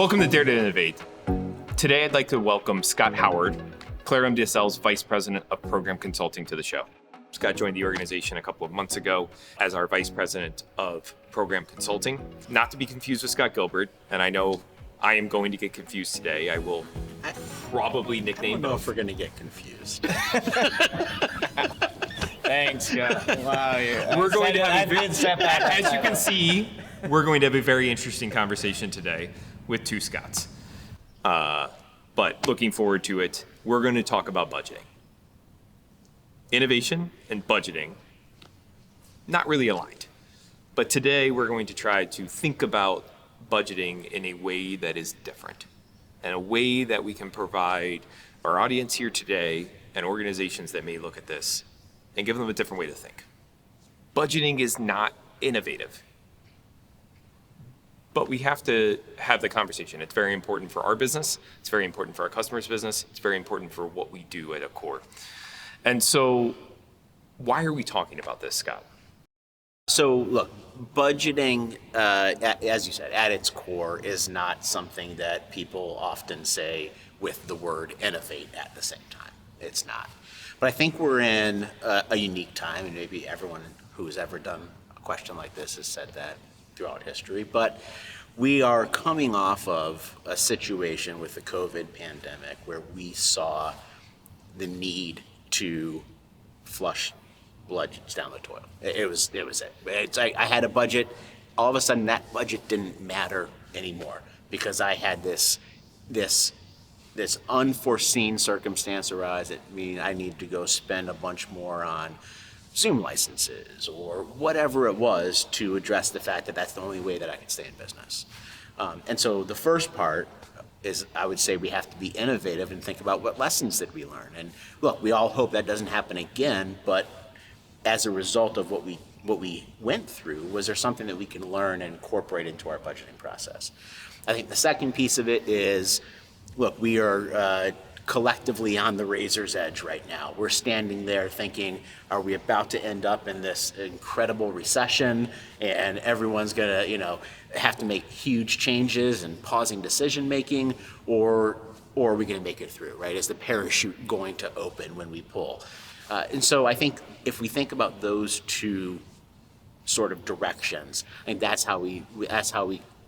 Welcome to Dare to Innovate. Today, I'd like to welcome Scott Howard, Claire MDSL's Vice President of Program Consulting, to the show. Scott joined the organization a couple of months ago as our Vice President of Program Consulting. Not to be confused with Scott Gilbert, and I know I am going to get confused today. I will probably nickname I don't know both. if we're going to get confused. Thanks, Scott. Wow, We're going to have as you can see, we're going to have a very interesting conversation today with two Scotts. But looking forward to it, we're going to talk about budgeting. Innovation and budgeting, not really aligned. But today we're going to try to think about budgeting in a way that is different, and a way that we can provide our audience here today and organizations that may look at this and give them a different way to think. Budgeting is not innovative, but we have to have the conversation. It's very important for our business. It's very important for our customers' business. It's very important for what we do at a core. And so why are we talking about this, Scott? So look, budgeting, as you said, at its core is not something that people often say with the word innovate at the same time. It's not. But I think we're in a unique time, and maybe everyone who's ever done a question like this has said that throughout history, but we are coming off of a situation with the COVID pandemic where we saw the need to flush bludgeons down the toilet. It was it. It's like I had a budget. All of a sudden, that budget didn't matter anymore because I had this unforeseen circumstance arise. It means I need to go spend a bunch more on Zoom licenses or whatever it was to address the fact that that's the only way that I can stay in business. And so the first part is, I would say, we have to be innovative and think about what lessons did we learn. And look, we all hope that doesn't happen again, but as a result of what we went through, was there something that we can learn and incorporate into our budgeting process? I think the second piece of it is, look, we are collectively on the razor's edge right now. We're standing there thinking, are we about to end up in this incredible recession and everyone's gonna, have to make huge changes and pausing decision making, or are we gonna make it through, right? Is the parachute going to open when we pull? And so I think if we think about those two sort of directions, I think that's how we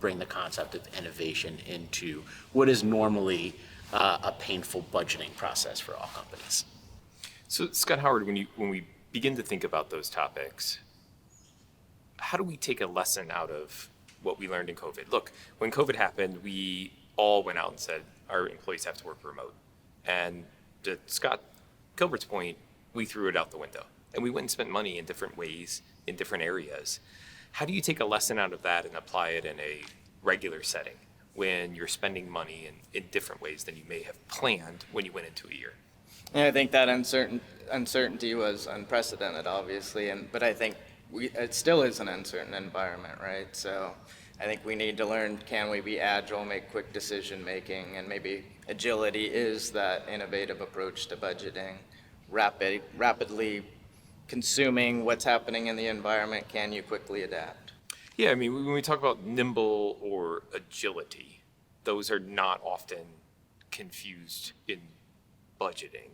bring the concept of innovation into what is normally a painful budgeting process for all companies. So Scott Howard, when we begin to think about those topics, how do we take a lesson out of what we learned in COVID? Look, when COVID happened, we all went out and said our employees have to work remote. And to Scott Gilbert's point, we threw it out the window. And we went and spent money in different ways, in different areas. How do you take a lesson out of that and apply it in a regular setting when you're spending money in different ways than you may have planned when you went into a year? Yeah, I think that uncertainty was unprecedented, obviously, but I think it still is an uncertain environment, right? So I think we need to learn, can we be agile, make quick decision making, and maybe agility is that innovative approach to budgeting, rapidly consuming what's happening in the environment. Can you quickly adapt? Yeah, I mean, when we talk about nimble or agility, those are not often confused in budgeting.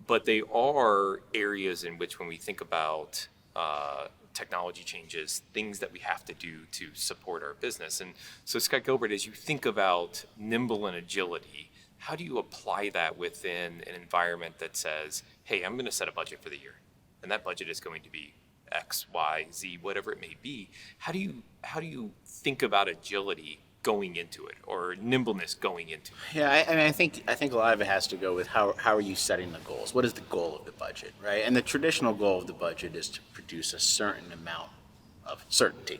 But they are areas in which, when we think about technology changes, things that we have to do to support our business. And so, Scott Gilbert, as you think about nimble and agility, how do you apply that within an environment that says, hey, I'm going to set a budget for the year, and that budget is going to be X, Y, Z, whatever it may be? How do you think about agility going into it, or nimbleness going into it? Yeah, I think a lot of it has to go with how are you setting the goals? What is the goal of the budget, right? And the traditional goal of the budget is to produce a certain amount of certainty,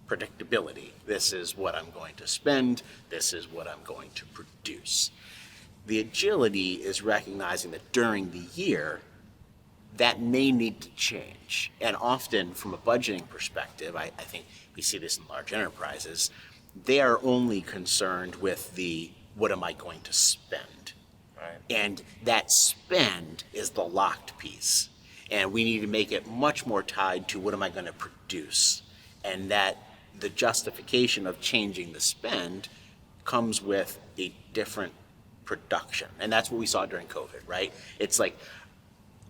predictability. This is what I'm going to spend. This is what I'm going to produce. The agility is recognizing that during the year, that may need to change. And often, from a budgeting perspective, I think we see this in large enterprises, they are only concerned with the what am I going to spend? Right. And that spend is the locked piece. And we need to make it much more tied to what am I going to produce? And that the justification of changing the spend comes with a different production. And that's what we saw during COVID, right? It's like,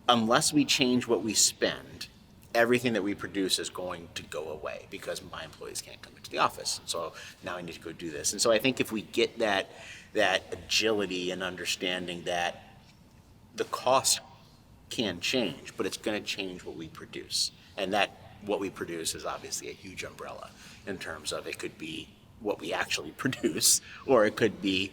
unless we change what we spend, everything that we produce is going to go away because my employees can't come into the office. So now I need to go do this. And so I think if we get that agility and understanding that the cost can change, but it's going to change what we produce. And that what we produce is obviously a huge umbrella in terms of it could be what we actually produce, or it could be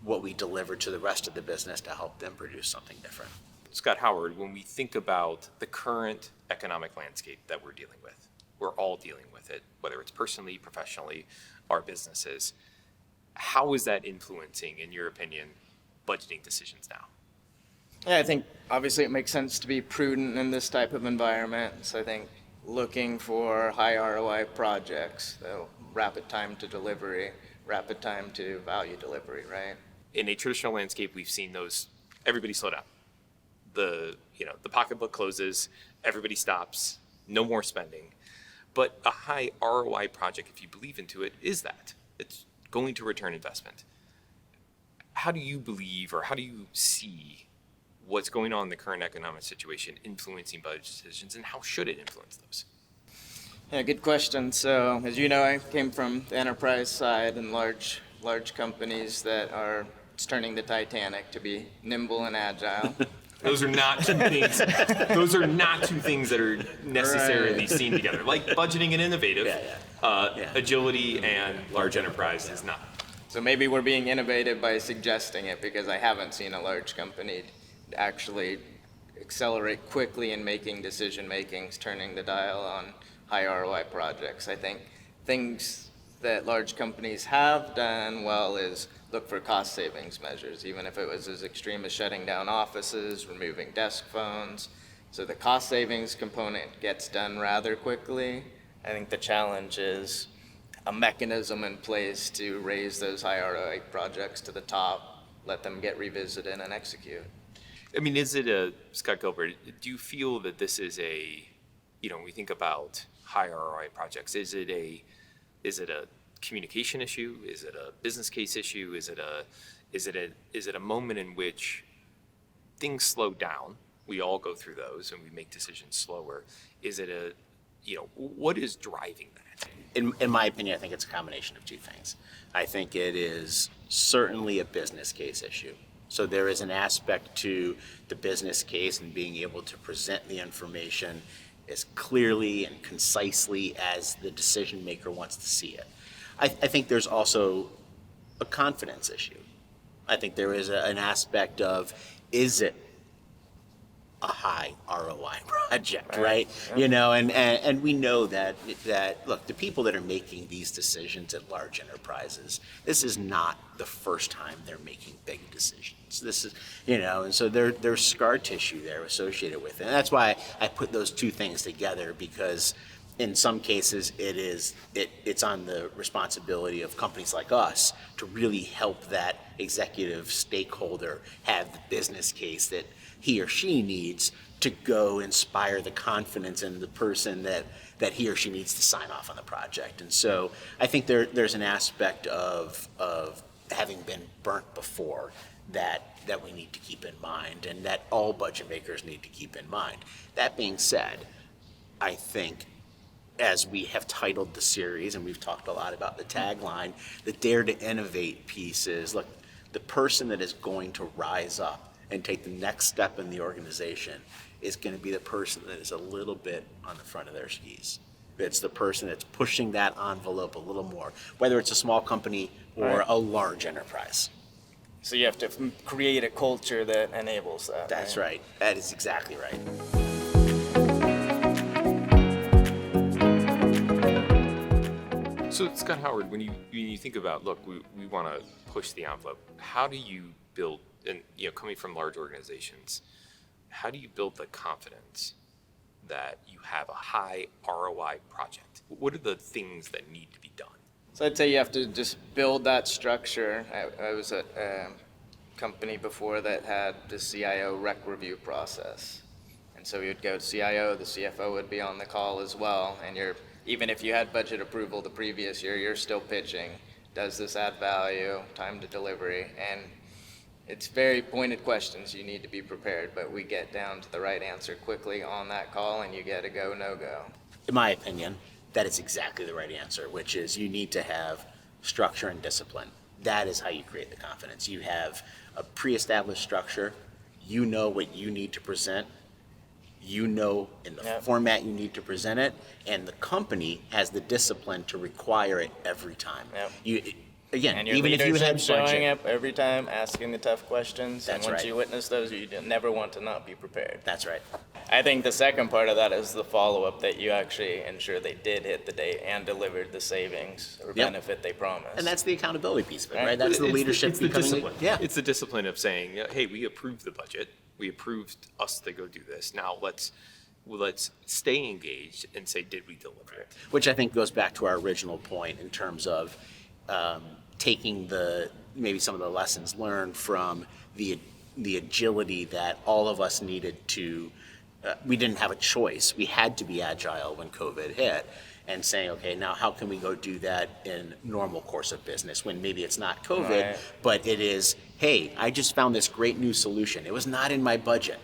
what we deliver to the rest of the business to help them produce something different. Scott Howard, when we think about the current economic landscape that we're dealing with, we're all dealing with it, whether it's personally, professionally, our businesses. How is that influencing, in your opinion, budgeting decisions now? Yeah, I think obviously it makes sense to be prudent in this type of environment. So I think looking for high ROI projects, so rapid time to delivery, rapid time to value delivery, right? In a traditional landscape, we've seen those, everybody slow down. The pocketbook closes, everybody stops, no more spending. But a high ROI project, if you believe into it, is that. It's going to return investment. How do you believe, or how do you see what's going on in the current economic situation influencing budget decisions, and how should it influence those? Yeah, good question. So as you know, I came from the enterprise side and large companies that are turning the Titanic to be nimble and agile. Those are not two things. Those are not two things that are necessarily seen together. Like budgeting and innovative, agility and large enterprise is not. So maybe we're being innovative by suggesting it, because I haven't seen a large company actually accelerate quickly in making decision makings, turning the dial on high ROI projects. I think things that large companies have done well is look for cost savings measures, even if it was as extreme as shutting down offices, removing desk phones. So the cost savings component gets done rather quickly. I think the challenge is a mechanism in place to raise those high ROI projects to the top, let them get revisited and execute. I mean, Scott Gilbert, do you feel that this is when we think about high ROI projects, is it a communication issue? Is it a business case issue? Is it a moment in which things slow down? We all go through those and we make decisions slower. Is it what is driving that? In my opinion, I think it's a combination of two things. I think it is certainly a business case issue. So there is an aspect to the business case and being able to present the information as clearly and concisely as the decision maker wants to see it. I think there's also a confidence issue. I think there is an aspect of, is it a high ROI project, right? Yeah. And we know that look, the people that are making these decisions at large enterprises, this is not the first time they're making big decisions. This is, and so there's scar tissue there associated with it. And that's why I put those two things together, because in some cases it's on the responsibility of companies like us to really help that executive stakeholder have the business case that he or she needs to go inspire the confidence in the person that he or she needs to sign off on the project. And so I think there's an aspect of having been burnt before that we need to keep in mind, and that all budget makers need to keep in mind. That being said, I think, as we have titled the series, and we've talked a lot about the tagline, the Dare to Innovate piece is, look, the person that is going to rise up and take the next step in the organization is going to be the person that is a little bit on the front of their skis. It's the person that's pushing that envelope a little more, whether it's a small company or a large enterprise. So you have to create a culture that enables that. That's right. That is exactly right. So Scott Howard, when you think about, look, we want to push the envelope, how do you build, and coming from large organizations, how do you build the confidence that you have a high ROI project? What are the things that need to be done? So I'd say you have to just build that structure. I was at a company before that had the CIO rec review process. And so you'd go to CIO, the CFO would be on the call as well, and even if you had budget approval the previous year, you're still pitching does this add value, time to delivery, and it's very pointed questions. You need to be prepared, but we get down to the right answer quickly on that call, and you get a go, no go. In my opinion, that is exactly the right answer, which is you need to have structure and discipline. That is how you create the confidence. You have a pre-established structure. You know what you need to present. You know in the Yep. format you need to present it, and the company has the discipline to require it every time. Yep. Again, And your even if you had leadership showing budget, up every time, asking the tough questions, That's and once right. you witness those, you never want to not be prepared. that's right. I think the second part of that is the follow-up, that you actually ensure they did hit the date and delivered the savings or Yep. benefit they promised. And that's the accountability piece of it, Right. right? That's the It's leadership it's the becoming. discipline. Yeah. It's the discipline of saying, hey, we approved the budget. We approved us to go do this. Now let's stay engaged and say, did we deliver it? Which I think goes back to our original point in terms of taking maybe some of the lessons learned from the agility that all of us needed to. We didn't have a choice. We had to be agile when COVID hit, and saying, okay, now how can we go do that in normal course of business when maybe it's not COVID, Right. but it is, hey, I just found this great new solution. It was not in my budget.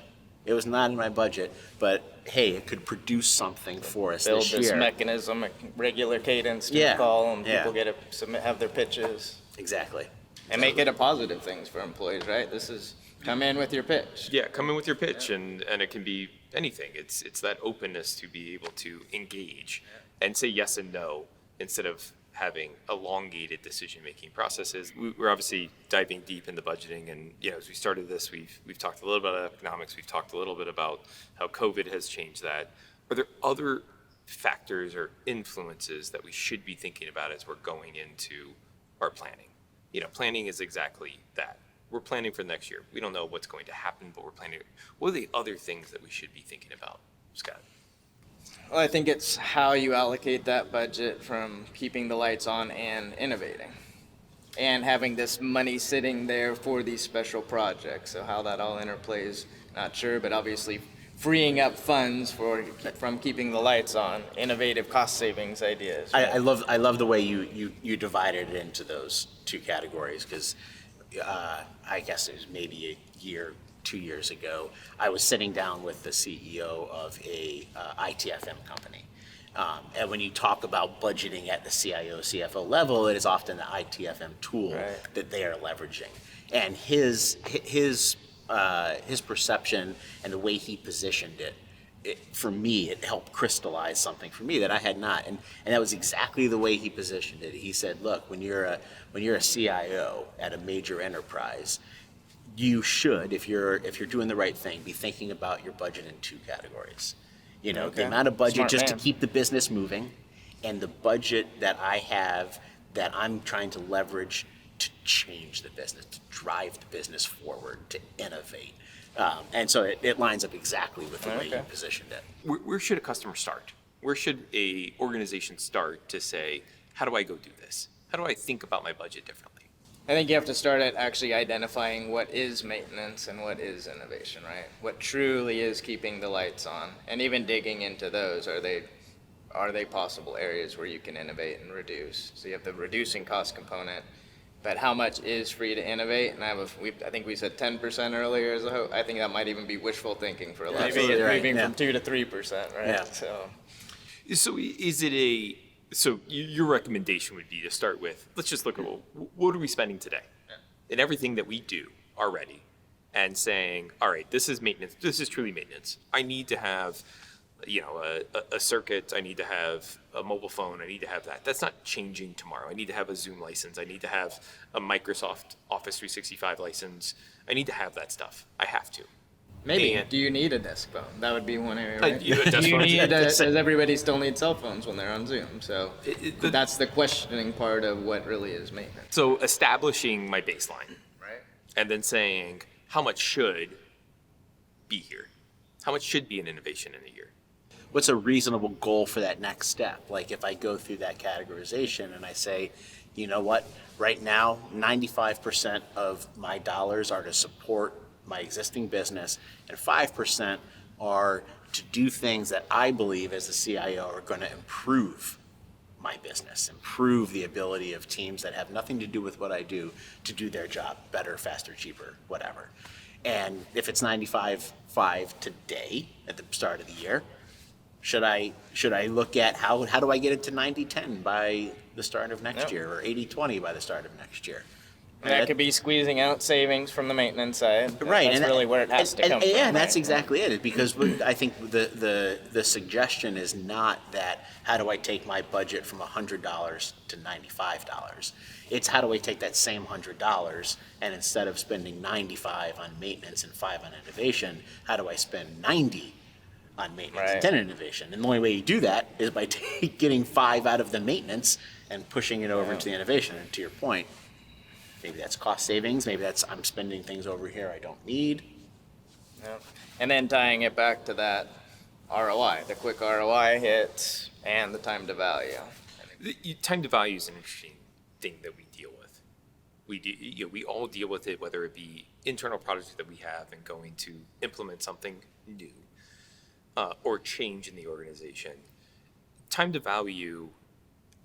But hey, it could produce something for us Build this this year. mechanism, a regular cadence to Yeah. call, and Yeah. people get to submit, have their pitches, Exactly. and make it a positive thing for employees, right? This is, come in with your pitch. Yeah, come in with your pitch, and it can be anything. It's that openness to be able to engage and say yes and no instead of having elongated decision-making processes. We're obviously diving deep into budgeting, and as we started this, we've talked a little bit about economics. We've talked a little bit about how COVID has changed that. Are there other factors or influences that we should be thinking about as we're going into our planning? Planning is exactly that. We're planning for next year. We don't know what's going to happen, but we're planning. What are the other things that we should be thinking about, Scott? Well, I think it's how you allocate that budget from keeping the lights on and innovating, and having this money sitting there for these special projects. So how that all interplays, not sure, but obviously freeing up funds from keeping the lights on, innovative cost savings ideas. Right? I love the way you divided it into those two categories, because I guess it was maybe a year, 2 years ago, I was sitting down with the CEO of a ITFM company. And when you talk about budgeting at the CIO, CFO level, it is often the ITFM tool Right. that they are leveraging. And his perception and the way he positioned it, for me, it helped crystallize something for me that I had not. And that was exactly the way he positioned it. He said, look, when you're a CIO at a major enterprise, you should, if you're doing the right thing, be thinking about your budget in two categories. The Okay. amount of budget Smart just man. to keep the business moving, and the budget that I have that I'm trying to leverage to change the business, to drive the business forward, to innovate. And so it lines up exactly with the way you Okay. positioned it. Where should a customer start? Where should a organization start to say, how do I go do this? How do I think about my budget differently? I think you have to start at actually identifying what is maintenance and what is innovation, right? What truly is keeping the lights on, and even digging into those. Are they possible areas where you can innovate and reduce? So you have the reducing cost component, but how much is free to innovate? And I think we said 10% earlier as a hope. I think that might even be wishful thinking for a lot of people. Absolutely right, Moving yeah. from 2 to 3%, right? Yeah. So So your recommendation would be to start with, let's just look at what are we spending today? In everything that we do already, and saying, all right, this is maintenance. This is truly maintenance. I need to have, a circuit. I need to have a mobile phone. I need to have that. That's not changing tomorrow. I need to have a Zoom license. I need to have a Microsoft Office 365 license. I need to have that stuff. I have to. maybe, And- do you need a desk phone? That would be one area, right? Yeah, desk Do you phones, need yeah. does everybody still need cell phones when they're on Zoom? So But that's the questioning part of what really is maintenance, so establishing my baseline right? and then saying how much should be here? How much should be an innovation in a year? What's a reasonable goal for that next step? Like if I go through that categorization and I say, you know what, right now, 95% of my dollars are to support my existing business, and 5% are to do things that I believe as a CIO are going to improve my business, improve the ability of teams that have nothing to do with what I do to do their job better, faster, cheaper, whatever. And if it's 95.5 today at the start of the year, should I look at how do I get it to 90-10 by the start of next year, or 80-20 by the start of next year? And that could be squeezing out savings from the maintenance side. Right, That's really where it has to come from. Yeah, and that's right? exactly it. Because I think the suggestion is not that how do I take my budget from $100 to $95. It's how do I take that same $100 and instead of spending 95 on maintenance and 5 on innovation, how do I spend 90 on maintenance and 10 on innovation? And the only way you do that is by getting 5 out of the maintenance and pushing it over into the innovation. And to your point, maybe that's cost savings. Maybe that's I'm spending things over here I don't need. Yep. And then tying it back to that ROI, the quick ROI hit and the time to value. Time to value is an interesting thing that we deal with. We all deal with it, whether it be internal projects that we have and going to implement something new or change in the organization. Time to value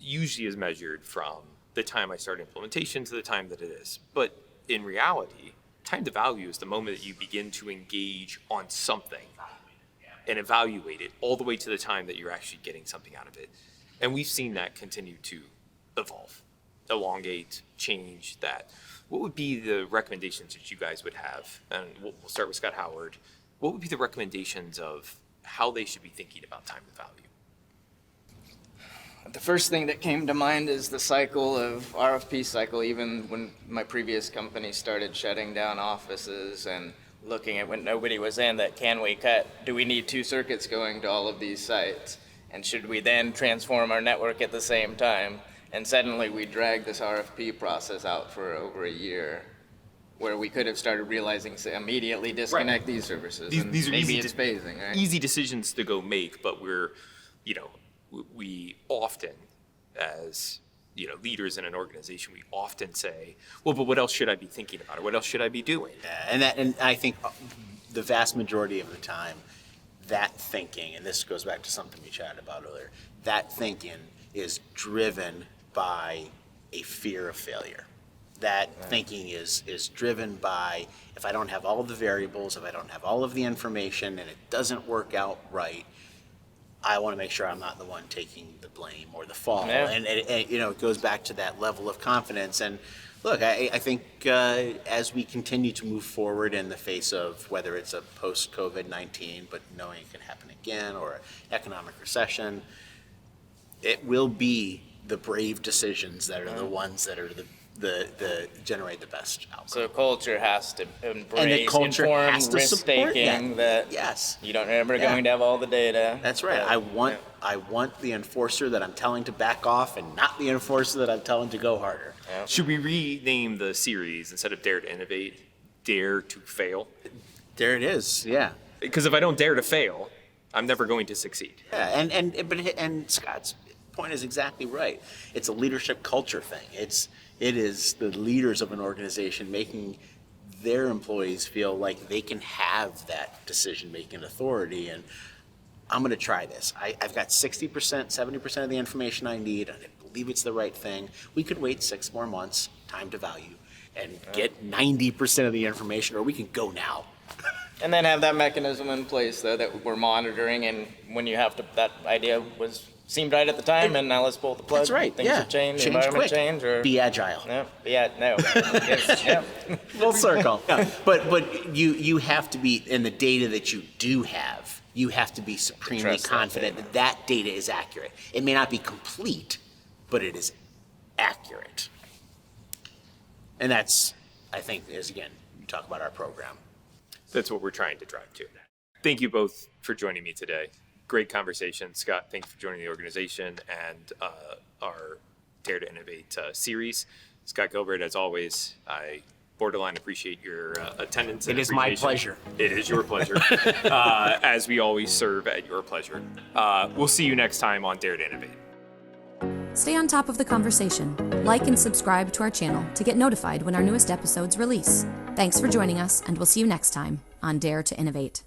usually is measured from the time I start implementation to the time that it is. But in reality, time to value is the moment that you begin to engage on something and evaluate it all the way to the time that you're actually getting something out of it. And we've seen that continue to evolve, elongate, change that. What would be the recommendations that you guys would have? And we'll start with Scott Howard. What would be the recommendations of how they should be thinking about time to value? The first thing that came to mind is the cycle of RFP cycle, even when my previous company started shutting down offices and looking at when nobody was in, that can we cut, do we need 2 circuits going to all of these sites? And should we then transform our network at the same time? And suddenly we drag this RFP process out for over a year, where we could have started realizing to immediately disconnect these services. These are maybe easy it's phasing, right? easy decisions to go make, but we often, as leaders in an organization, we often say, well, but what else should I be thinking about? Or what else should I be doing? And I think the vast majority of the time, that thinking, and this goes back to something we chatted about earlier, that thinking is driven by a fear of failure. That thinking is driven by, if I don't have all of the variables, if I don't have all of the information, and it doesn't work out right, I want to make sure I'm not the one taking the blame or the fall. Yeah. And it goes back to that level of confidence. And look, I think as we continue to move forward in the face of whether it's a post-COVID-19, but knowing it can happen again, or an economic recession, it will be the brave decisions that are the ones that are the generate the best outcome. So culture has to And the embrace culture informed has to support risk-taking that Yes. you don't ever Yeah. going to have all the data. That's right. I want the enforcer that I'm telling to back off, and not the enforcer that I'm telling to go harder. Yeah. Should we rename the series, instead of Dare to Innovate, Dare to Fail? There it is. Yeah. Because if I don't dare to fail, I'm never going to succeed. Yeah. And Scott's point is exactly right. It's a leadership culture thing. It is the leaders of an organization making their employees feel like they can have that decision-making authority. And I'm going to try this. I've got 60%, 70% of the information I need, and I believe it's the right thing. We could wait 6 more months, time to value, and get 90% of the information, or we can go now. And then have that mechanism in place, though, that we're monitoring, and when you have to, that idea seemed right at the time, and now let's pull the plug. That's right. Things have changed, the environment quick. changed, or Be agile. no, no. Yes, yeah. Full circle. Yeah. But you have to be, in the data that you do have, you have to be supremely Trust that confident data. that data is accurate. It may not be complete, but it is accurate. And that's, I think, is again, you talk about our program. That's what we're trying to drive to. Thank you both for joining me today. Great conversation. Scott, thanks for joining the organization and our Dare to Innovate series. Scott Gilbert, as always, I borderline appreciate your attendance. It is my pleasure. It is your pleasure, as we always serve at your pleasure. We'll see you next time on Dare to Innovate. Stay on top of the conversation. Like and subscribe to our channel to get notified when our newest episodes release. Thanks for joining us, and we'll see you next time on Dare to Innovate.